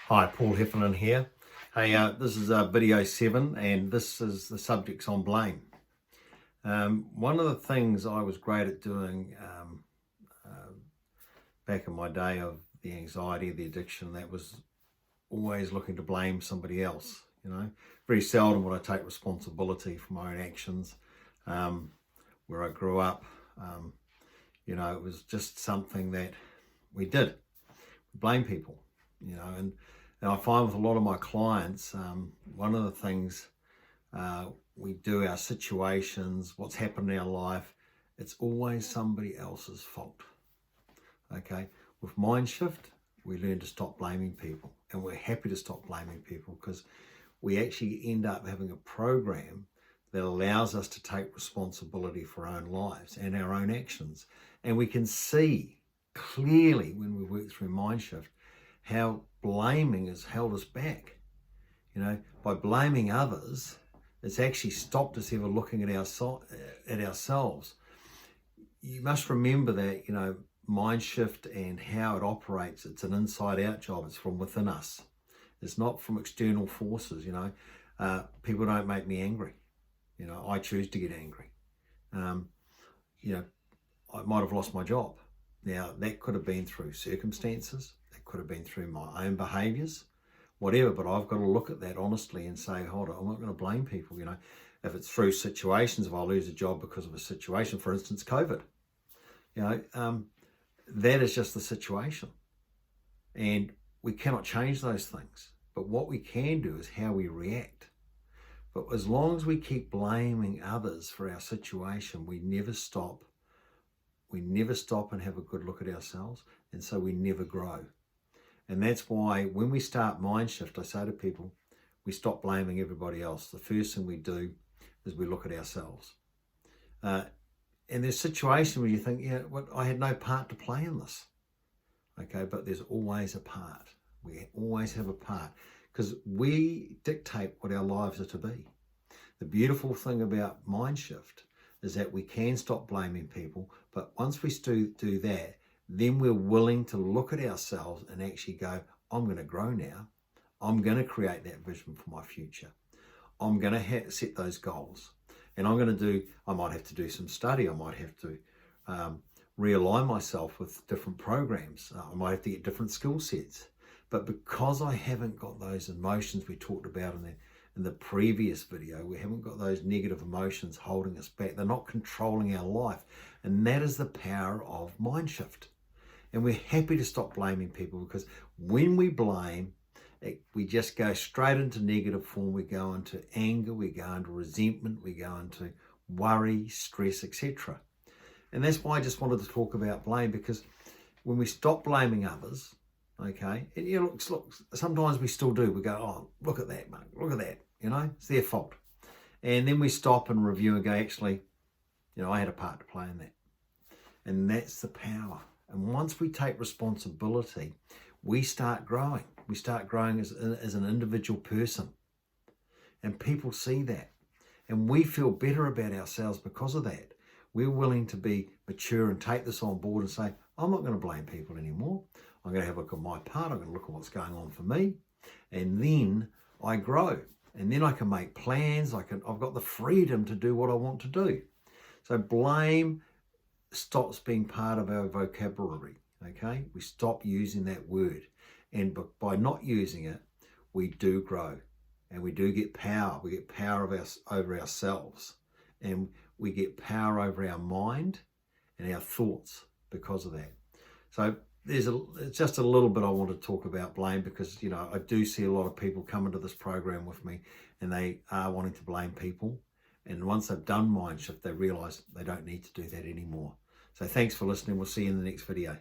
Hi, Paul Heffernan here. Hey, this is video 7, and this is the subjects on blame. One of the things I was great at doing back in my day of the anxiety, the addiction, that was always looking to blame somebody else. Very seldom would I take responsibility for my own actions. Where I grew up, it was just something that we did. We blame people, and I find with a lot of my clients, one of the things we do, our situations, what's happened in our life, it's always somebody else's fault. Okay, with Mindshift, we learn to stop blaming people, and we're happy to stop blaming people because we actually end up having a program that allows us to take responsibility for our own lives and our own actions. And we can see clearly when we work through Mindshift how blaming has held us back. By blaming others, it's actually stopped us ever looking at ourselves. You must remember that, Mindshift and how it operates, it's an inside out job. It's from within us. It's not from external forces. People don't make me angry. I choose to get angry. I might have lost my job. Now, that could have been through circumstances. It could have been through my own behaviours, whatever, but I've got to look at that honestly and say, hold on, I'm not going to blame people. If it's through situations, if I lose a job because of a situation, for instance, COVID, that is just the situation. And we cannot change those things. But what we can do is how we react. But as long as we keep blaming others for our situation, we never stop. We never stop and have a good look at ourselves. And so we never grow. And that's why when we start Mindshift, I say to people, we stop blaming everybody else. The first thing we do is we look at ourselves. And there's situations where you think, I had no part to play in this. Okay, but there's always a part. We always have a part because we dictate what our lives are to be. The beautiful thing about Mindshift is that we can stop blaming people, but once we do that, then we're willing to look at ourselves and actually go, I'm going to grow now. I'm going to create that vision for my future. I'm going to set those goals. And I might have to do some study. I might have to realign myself with different programs. I might have to get different skill sets. But because I haven't got those emotions we talked about in the previous video, we haven't got those negative emotions holding us back. They're not controlling our life. And that is the power of Mindshift. And we're happy to stop blaming people because when we blame, we just go straight into negative form. We go into anger, we go into resentment, we go into worry, stress, etc. And that's why I just wanted to talk about blame, because when we stop blaming others, okay, and look, sometimes we still do. We go, oh, look at that, mate, look at that, it's their fault. And then we stop and review and go, actually, I had a part to play in that. And that's the power. And once we take responsibility, we start growing. We start growing as an individual person. And people see that. And we feel better about ourselves because of that. We're willing to be mature and take this on board and say, I'm not going to blame people anymore. I'm going to have a look at my part. I'm going to look at what's going on for me. And then I grow. And then I can make plans. I've got the freedom to do what I want to do. So blame stops being part of our vocabulary. Okay? We stop using that word. And by not using it, we do grow and we do get power. We get power over ourselves, and we get power over our mind and our thoughts because of that. So it's just a little bit I want to talk about blame because, I do see a lot of people come into this program with me and they are wanting to blame people. And once they've done Mindshift, they realize they don't need to do that anymore. So thanks for listening. We'll see you in the next video.